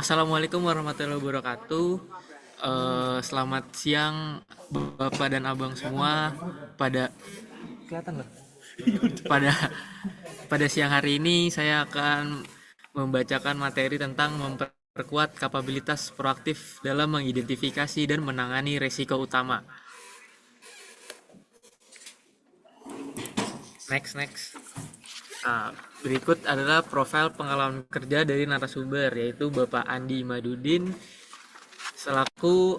Assalamualaikum warahmatullahi wabarakatuh. Selamat siang Bapak dan Abang semua. Pada kelihatan loh. Pada pada siang hari ini saya akan membacakan materi tentang memperkuat kapabilitas proaktif dalam mengidentifikasi dan menangani risiko utama. Next. Berikut adalah profil pengalaman kerja dari narasumber, yaitu Bapak Andi Madudin selaku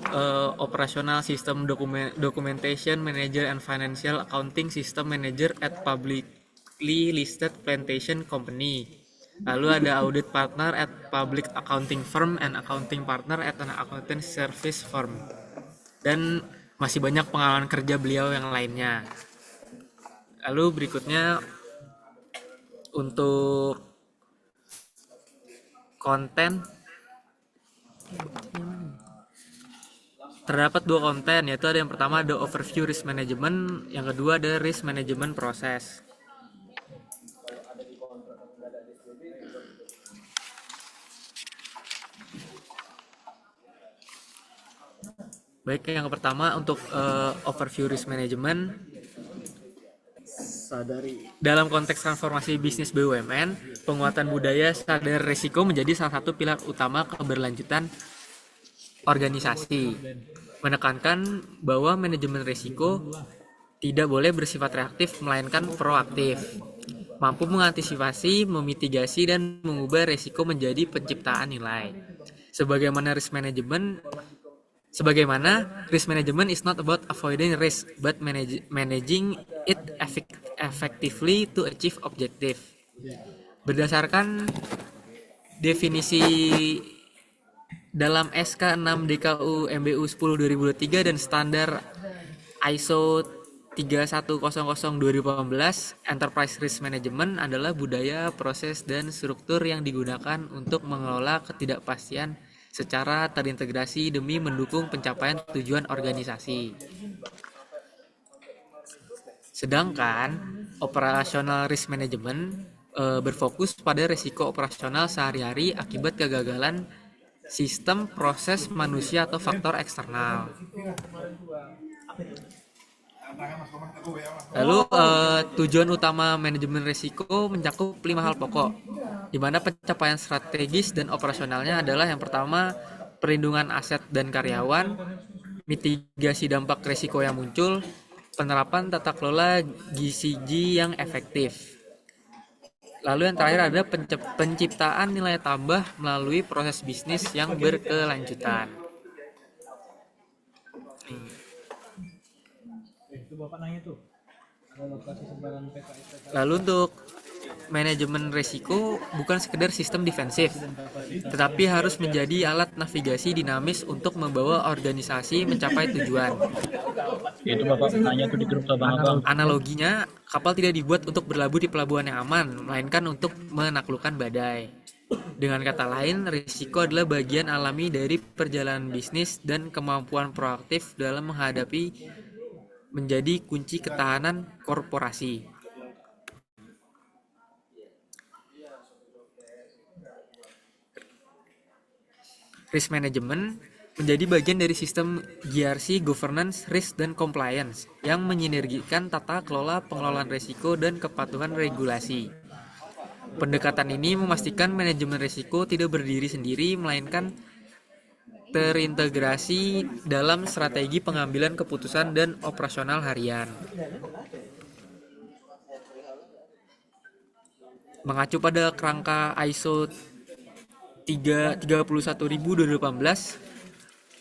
operational system documentation manager and financial accounting system manager at publicly listed plantation company. Lalu ada audit partner at public accounting firm and accounting partner at an accounting service firm. Dan masih banyak pengalaman kerja beliau yang lainnya. Lalu berikutnya untuk konten, terdapat dua konten, yaitu ada yang pertama ada overview risk management, yang kedua ada risk management proses. Baik, yang pertama untuk overview risk management. Dalam konteks transformasi bisnis BUMN, penguatan budaya sadar risiko menjadi salah satu pilar utama keberlanjutan organisasi. Menekankan bahwa manajemen risiko tidak boleh bersifat reaktif melainkan proaktif. Mampu mengantisipasi, memitigasi, dan mengubah risiko menjadi penciptaan nilai. Sebagaimana risk management is not about avoiding risk, but managing it effectively to achieve objective. Berdasarkan definisi dalam SK 6 DKU MBU 10 2023 dan standar ISO 3100 2018, enterprise risk management adalah budaya, proses, dan struktur yang digunakan untuk mengelola ketidakpastian secara terintegrasi demi mendukung pencapaian tujuan organisasi. Sedangkan operational risk management berfokus pada risiko operasional sehari-hari akibat kegagalan sistem, proses, manusia, atau faktor eksternal. Lalu tujuan utama manajemen risiko mencakup 5 hal pokok, di mana pencapaian strategis dan operasionalnya adalah yang pertama, perlindungan aset dan karyawan, mitigasi dampak risiko yang muncul, penerapan tata kelola GCG yang efektif. Lalu yang terakhir ada penciptaan nilai tambah melalui proses bisnis yang berkelanjutan. Lalu untuk manajemen risiko bukan sekedar sistem defensif, tetapi harus menjadi alat navigasi dinamis untuk membawa organisasi mencapai tujuan. Itu Bapak nanya tuh di grup abang-abang. Analoginya, kapal tidak dibuat untuk berlabuh di pelabuhan yang aman, melainkan untuk menaklukkan badai. Dengan kata lain, risiko adalah bagian alami dari perjalanan bisnis, dan kemampuan proaktif dalam menghadapi menjadi kunci ketahanan korporasi. Risk management menjadi bagian dari sistem GRC, governance, risk, dan compliance yang menyinergikan tata kelola pengelolaan risiko dan kepatuhan regulasi. Pendekatan ini memastikan manajemen risiko tidak berdiri sendiri, melainkan terintegrasi dalam strategi pengambilan keputusan dan operasional harian. Mengacu pada kerangka ISO 31000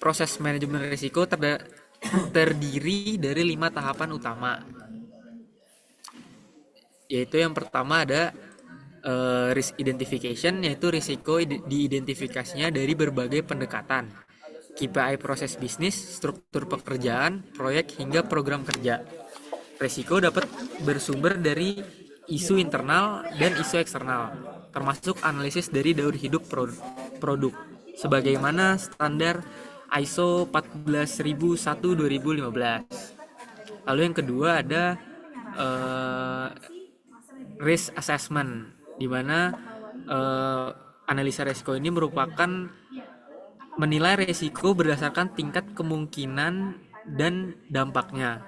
proses manajemen risiko terdiri dari 5 tahapan utama, yaitu yang pertama ada risk identification, yaitu risiko diidentifikasinya dari berbagai pendekatan, KPI proses bisnis, struktur pekerjaan, proyek, hingga program kerja. Risiko dapat bersumber dari isu internal dan isu eksternal, termasuk analisis dari daur hidup produk, sebagaimana standar ISO 14001-2015. Lalu yang kedua ada risk assessment, di mana analisa risiko ini merupakan menilai resiko berdasarkan tingkat kemungkinan dan dampaknya,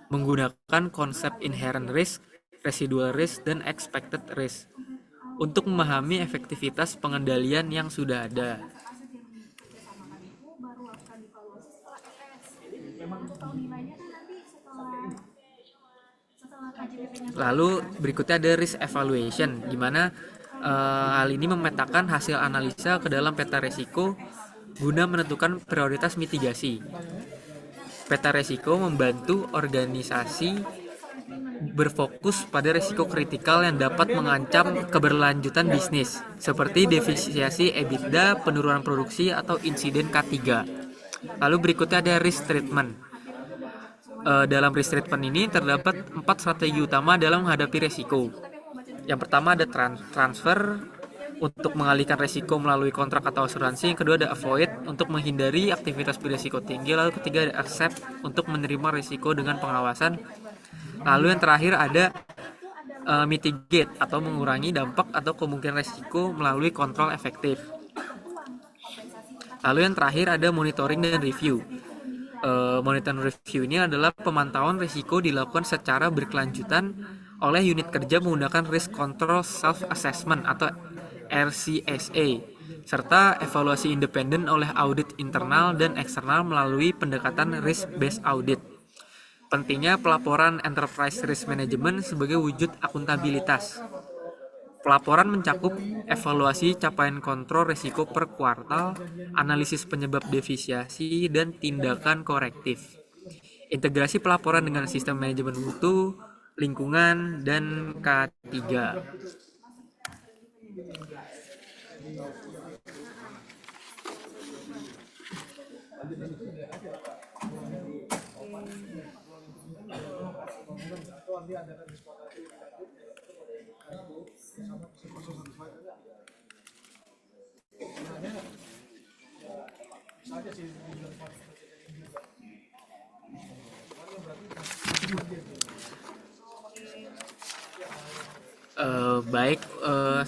menggunakan konsep inherent risk, residual risk, dan expected risk untuk memahami efektivitas pengendalian yang sudah ada. Lalu berikutnya ada risk evaluation, di mana hal ini memetakan hasil analisa ke dalam peta resiko guna menentukan prioritas mitigasi. Peta resiko membantu organisasi berfokus pada risiko kritikal yang dapat mengancam keberlanjutan bisnis, seperti defisiensi EBITDA, penurunan produksi, atau insiden K3. Lalu berikutnya ada risk treatment. Dalam risk treatment ini terdapat 4 strategi utama dalam menghadapi risiko. Yang pertama ada transfer untuk mengalihkan risiko melalui kontrak atau asuransi. Yang kedua ada avoid untuk menghindari aktivitas berisiko tinggi. Lalu ketiga ada accept untuk menerima risiko dengan pengawasan. Lalu yang terakhir ada mitigate atau mengurangi dampak atau kemungkinan risiko melalui kontrol efektif. Lalu yang terakhir ada monitoring dan review. Monitoring review ini adalah pemantauan risiko dilakukan secara berkelanjutan oleh unit kerja menggunakan Risk Control Self-Assessment atau RCSA, serta evaluasi independen oleh audit internal dan eksternal melalui pendekatan risk-based audit. Pentingnya pelaporan Enterprise Risk Management sebagai wujud akuntabilitas. Pelaporan mencakup evaluasi capaian kontrol risiko per kuartal, analisis penyebab defisiensi, dan tindakan korektif. Integrasi pelaporan dengan sistem manajemen mutu, lingkungan, dan K3.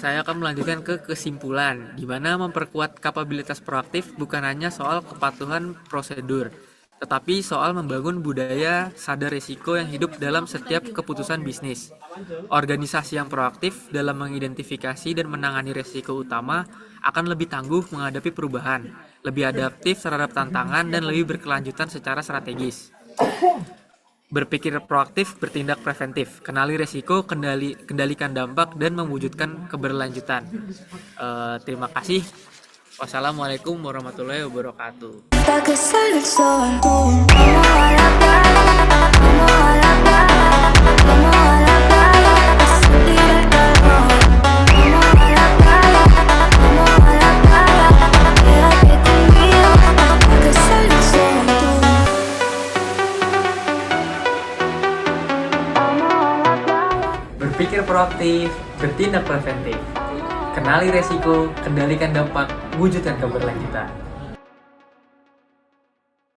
Saya akan melanjutkan ke kesimpulan, di mana memperkuat kapabilitas proaktif bukan hanya soal kepatuhan prosedur, tetapi soal membangun budaya sadar risiko yang hidup dalam setiap keputusan bisnis. Organisasi yang proaktif dalam mengidentifikasi dan menangani risiko utama akan lebih tangguh menghadapi perubahan, lebih adaptif terhadap tantangan, dan lebih berkelanjutan secara strategis. Berpikir proaktif, bertindak preventif, kenali risiko, kendalikan dampak, dan mewujudkan keberlanjutan. Terima kasih. Wassalamualaikum warahmatullahi wabarakatuh. Berpikir proaktif, bertindak preventif, kenali resiko, kendalikan dampak, wujudkan keberlanjutan.